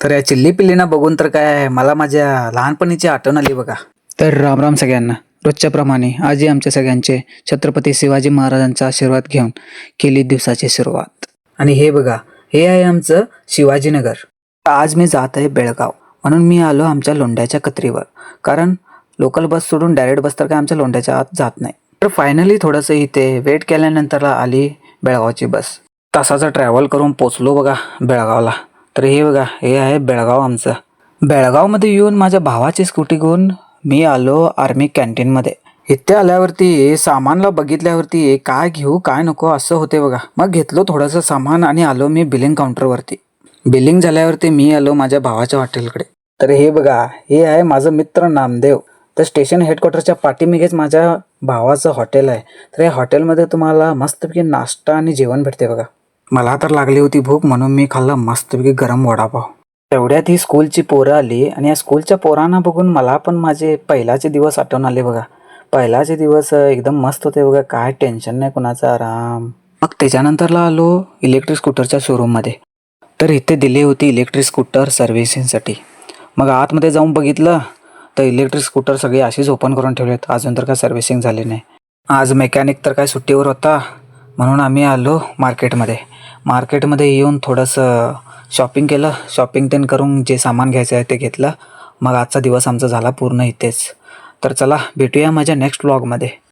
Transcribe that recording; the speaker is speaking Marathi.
तर या चिल्ली पिल्लीना बघून तर काय मला माझ्या लहानपणीची आठवण आली बघा. तर रामराम सगळ्यांना. रोजच्या प्रमाणे आजही आमच्या सगळ्यांचे छत्रपती शिवाजी महाराजांचा आशीर्वाद घेऊन केली दिवसाची सुरुवात. आणि हे बघा, हे आहे आमचं शिवाजीनगर. आज मी जात आहे बेळगाव, म्हणून मी आलो आमच्या लोंढ्याच्या कत्रीवर. कारण लोकल बस सोडून डायरेक्ट बस तर काय आमच्या लोंढ्याच्या आत जात नाही. तर फायनली थोडंसं इथे वेट केल्यानंतर आली बेळगावची बस. तासाचा ट्रॅव्हल करून पोचलो बघा बेळगावला. तर हे बघा, हे आहे बेळगाव आमचं. बेळगावमध्ये येऊन माझ्या भावाची स्कूटी घेऊन मी आलो आर्मी कॅन्टीनमध्ये. इथे आल्यावरती सामानला बघितल्यावरती काय घेऊ काय नको असं होते बघा. मग घेतलो थोडंसं सामान आणि आलो मी बिलिंग काउंटरवरती. बिलिंग झाल्यावरती मी आलो माझ्या भावाच्या हॉटेलकडे. तर हे बघा, हे आहे माझं मित्र नामदेव. तर स्टेशन हेडक्वार्टरच्या पाठीमागेच माझ्या भावाचं हॉटेल आहे. तर या हॉटेलमध्ये तुम्हाला मस्तपैकी नाश्ता आणि जेवण भेटते बघा. मला तर लागली होती भूक, म्हणून मी खाल्लं मस्तपैकी गरम वडापाव. तेवढ्यात ही स्कूलची पोरं आली आणि या स्कूलच्या पोरांना बघून मला पण माझे पहिलाचे दिवस आठवण आले बघा. पहिलाचे दिवस एकदम मस्त होते बघा. काय टेन्शन नाही, कुणाचा आराम. मग त्याच्यानंतरला आलो इलेक्ट्रिक स्कूटरच्या शोरूममध्ये. तर इथे दिली होती इलेक्ट्रिक स्कूटर सर्व्हिसिंगसाठी. मग आतमध्ये जाऊन बघितलं तर इलेक्ट्रिक स्कूटर सगळे अशीच ओपन करून ठेवलेत. अजून तर काय सर्व्हिसिंग झाली नाही. आज मेकॅनिक तर काय सुट्टीवर होता, म्हणून आम्ही आलो मार्केटमध्ये. मार्केटमध्ये येऊन थोडंसं शॉपिंग केलं. शॉपिंग तेन करून जे सामान घ्यायचं आहे ते घेतलं. मग आजचा दिवस आमचा झाला पूर्ण इथेच. तर चला भेटूया माझ्या नेक्स्ट व्लॉगमध्ये.